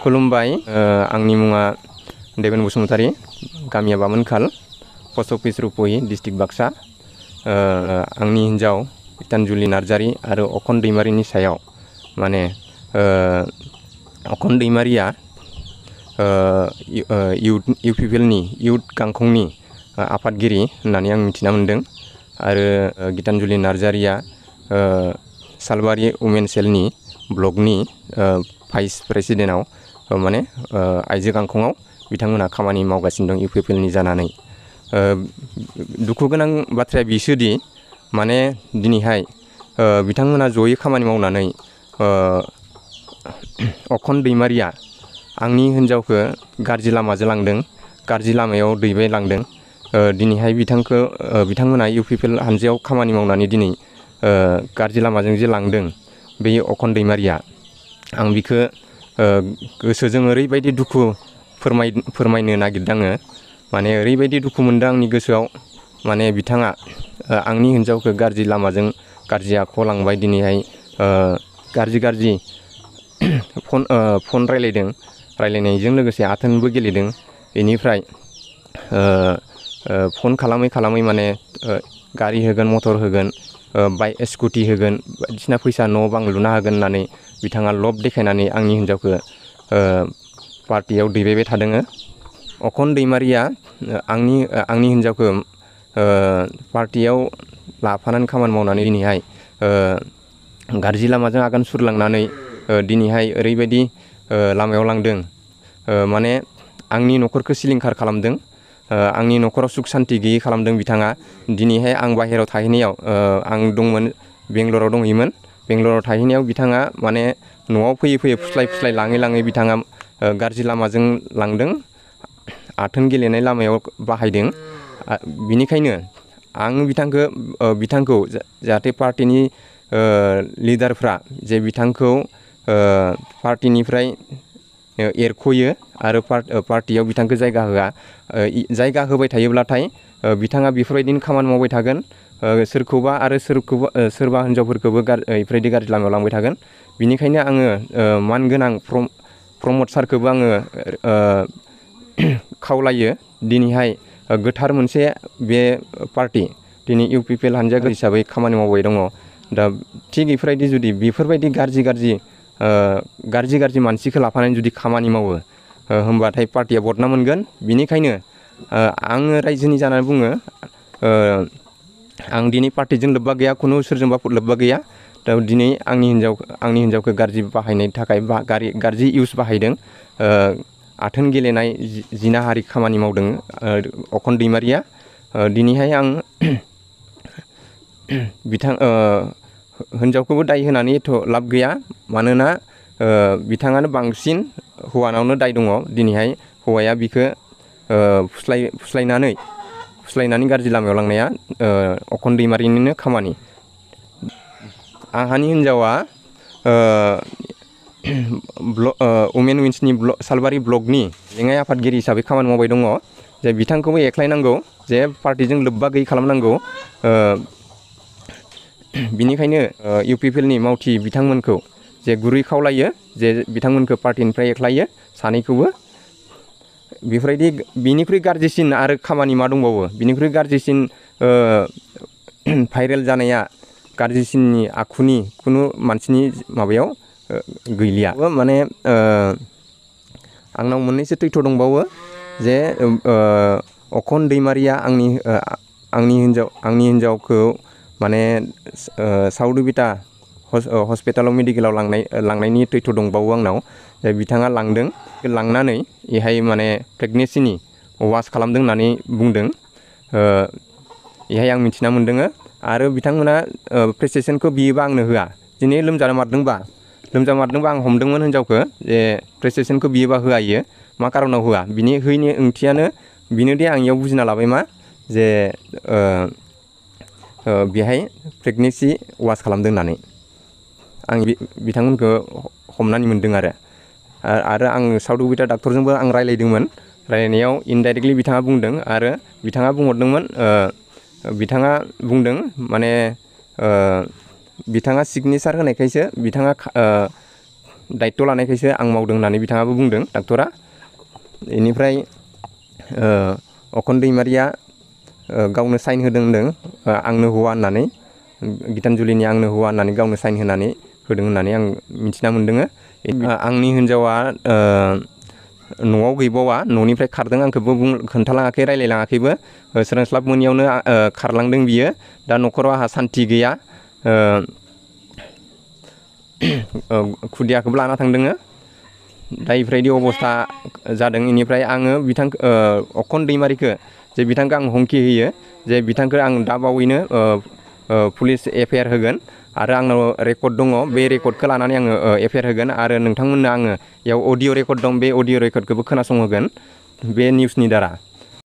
खुलुमबाय आंनि मुङा देबेन बसुमतारी गामिया बामोनखाल पस्ट अफिस रुपहि डिस्ट्रिक्ट बाक्सा आंनि हिन्जाव गितानजुलि नार्जारी आरो अखन दैमारीनि सायाव माने अखन दैमारीया इउपिपिएलनि इउथ गांखंनि आफादगिरि होननानै आं मिथिना मोन्दों आरो गितानजुलि नार्जारीया सालबारि वुमेन सेलनि ब्लकनि भाइस प्रेसिडेन्टआव माने आइजो गांखंआव बिथांमोना खामानि मावगासिनो दं इउपिपिएलनि जानानै दुखु गोनां बाथ्राया बिसोदि माने दिनैहाय बिथांमोना जयै खामानि मावनानै अखन दैमारीया आंनि हिन्जावखौ गाज्रि लामाजों लांदों गाज्रि लामायाव दैबाय लांदों दिनैहाय बिथांमोना इउपिपिएल हानजायाव खामानि मावनानै दिनै गाज्रि लामाजों जे लांदों बे अखन दैमारीया आं बिखौ गोसोजों ओरैबायदि दुखु फोरमायनो नागिरदों आङो माने ओरैबायदि दुखु मोनदों आंनि गोसोआव माने बिथाङा आंनि हिन्जावखौ गाज्रि लामाजों गाज्रि आखुआव लांबाय दिनैहाय गाज्रि फन रायलायनायजों लोगोसे आथोनबो गेलेदों बेनिफ्राय फन खालामै माने गारि होगोन मटर होगोन बाइक स्कुटि होगोन बायदिसिना फैसा न' बां लुना होगोन होननानै बिथाङा लब देखायनानै आंनि हिन्जावखौ पार्टियाव दैबायबाय थादों अखन दैमारीया आंनि हिन्जावखौ पार्टियाव लाफानानै खामानि मावनानै दिनैहाय गाज्रि लामाजों आगान सुरलांनानै दिनैहाय ओरैबायदि लामायाव लांदों माने आंनि न'खरखौ सिलिंखार खालामदों आंनि न'खराव सुख सान्ति गैयै खालामदों बिथाङा दिनैहाय आं बाहेरायाव थाहैनायाव आं दंमोन बेंगलराव दंहैयोमोन बेंगलराव थाहैनायाव बिथाङा माने न'आव फैयै फुस्लाय लाङै बिथाङा गाज्रि लामाजों लांदों आथोन गेलेनाय लामायाव बाहायदों बिनिखायनो आं बिथांखौ जाहाथे पार्टिनि लिडारफ्रा जे बिथांखौ पार्टिनिफ्राय एरख'यो आरो पार्टियाव बिथांखौ जायगा होबाय थायोब्लाथाय बिथाङा बेफोरबायदिनो खामानि मावबाय थागोन सोरबा हिन्जावफोरखौबो बेफोरबायदि गाज्रि लामायाव लांबाय थागोन बिनिखायनो आङो मानगोनां प्रमद सारखौबो आङो खावलायो दिनैहाय गोथार मोनसे बे पार्टि दिनै इउपिपिएल हानजा हिसाबै खामानि मावबाय दङ दा थिग बेफोरबायदि गाज्रि मानसिखौ लाफानानै जुदि खामानि मावो होमबाथाय पार्टिया बदनाम मोनगोन बिनिखायनो आङो रायजोनि जानानै बुङो आं दिनै पार्टिजों लोब्बा गैया खुनु सोरजोंबा लोब्बा गैया दा दिनै आंनि हिन्जावखौ गाज्रि बाहायनायनि थाखाय गाज्रि इउस बाहायदों आथोन गेलेनाय जिनाहारि खामानि मावदों अखन दैमारीया दिनैहाय आं हिन्जावखौबो दाय होनानै एथ' लाब गैया मानोना बिथाङानो बांसिन हौवानावनो दाय दङ दिनैहाय हौवाया बिखौ फुस्लायनानै गाज्रि लामायाव लांनाया अखन दैमारीनिनो खामानि आंहानि हिन्जावा वुमेन विंसनि सालबारि ब्लकनि लेङाइ आफादगिरि हिसाबै खामानि मावबाय दङ जे बिथांखौबो एख्लायनांगौ जे पार्टिजों लोब्बा गैयै खालामनांगौ बिनिखायनो इउपिपिएलनि मावथि बिथांमोनखौ जे गुरै खावलायो जे बिथांमोनखौ पार्टिनिफ्राय एख्लायो सानैखौबो बिनिख्रुइ गाज्रिसिन आरो खामानि मा दंबावो बिनिख्रुइ गाज्रिसिन भाइरेल जानाया गाज्रिसिननि आखुनि खुनु मानसिनि माबायाव गैलिया माने आंनाव मोननैसो तथ्य दंबावो जे अखन दैमारीया आंनि हिन्जावखौ माने साउथ उबिटा हस्पिटालाव मेडिकेलाव लांनायनि तथ्य दंबावो आंनाव बिथाङा लांनानै बेहाय माने प्रेगनेन्सिनि वास खालामदों होननानै बुंदों बेहाय आं मिथिना मोन्दों आरो बिथांमोना प्रेसक्रिपसनखौ बियोबा आंनो होआ दिनै लोमजामारदोंबा आं हमदोंमोन हिन्जावखौ जे प्रेसक्रिपसनखौ बियोबा होआ इयो मा कारनाव होआ बिनि होयैनि ओंथियानो बिनोदि आं इयाव बुजिना लाबाय मा जे बेहाय प्रेगनेन्सि वास खालामदों होननानै आं बिथांमोनखौ हमनानै मोन्दों आरो आं साउथ उबिटा डाक्टरजोंबो आं रायलायदोंमोन रायलायनायाव इनडाइरेक्टलि बिथाङा बुंदों आरो बिथाङा बुंहरदोंमोन बिथाङा बुंदों माने बिथाङा सिगनेसार होनायखायसो बिथाङा दायित्व लानायखायसो आं मावदों होननानै बिथाङाबो बुंदों डाक्टरा। बेनिफ्राय अखन दैमारिया गावनो साइन होदों होनदों आंनो हौवा होननानै, गितानजुलिनि आंनो हौवा होननानै गावनो साइन होनानै होदों होननानै आं मिथिना मोन्दों। आंनि हिन्जावा न'आव गैबावा, न'निफ्राय खारदों, आंखौबो खोन्थालाङाखै, रायलायलाङाखैबो। सोरांस्लाब मोनियावनो खारलांदों बियो। दा न'खराव आंहा सान्थि गैया। खुदियाखौबो लाना थांदों। दा इफोरबायदि अबस्था जादों। इनिफ्राय आङो अखन दैमारिखौ जे बिथांखौ आं हुमखि होयो जे बिथांखौ आं दा बावैनो पुलिस एफआइआर होगोन आरो आंनाव रेकर्ड दङ, बे रेकर्डखौ लानानै आङो एफआइआर होगोन आरो नोंथांमोननो आङो बेयाव अडिअ' रेकर्ड दं, बे अडिअ' रेकर्डखौबो खोनासंहोगोन बे निउसनि दारा।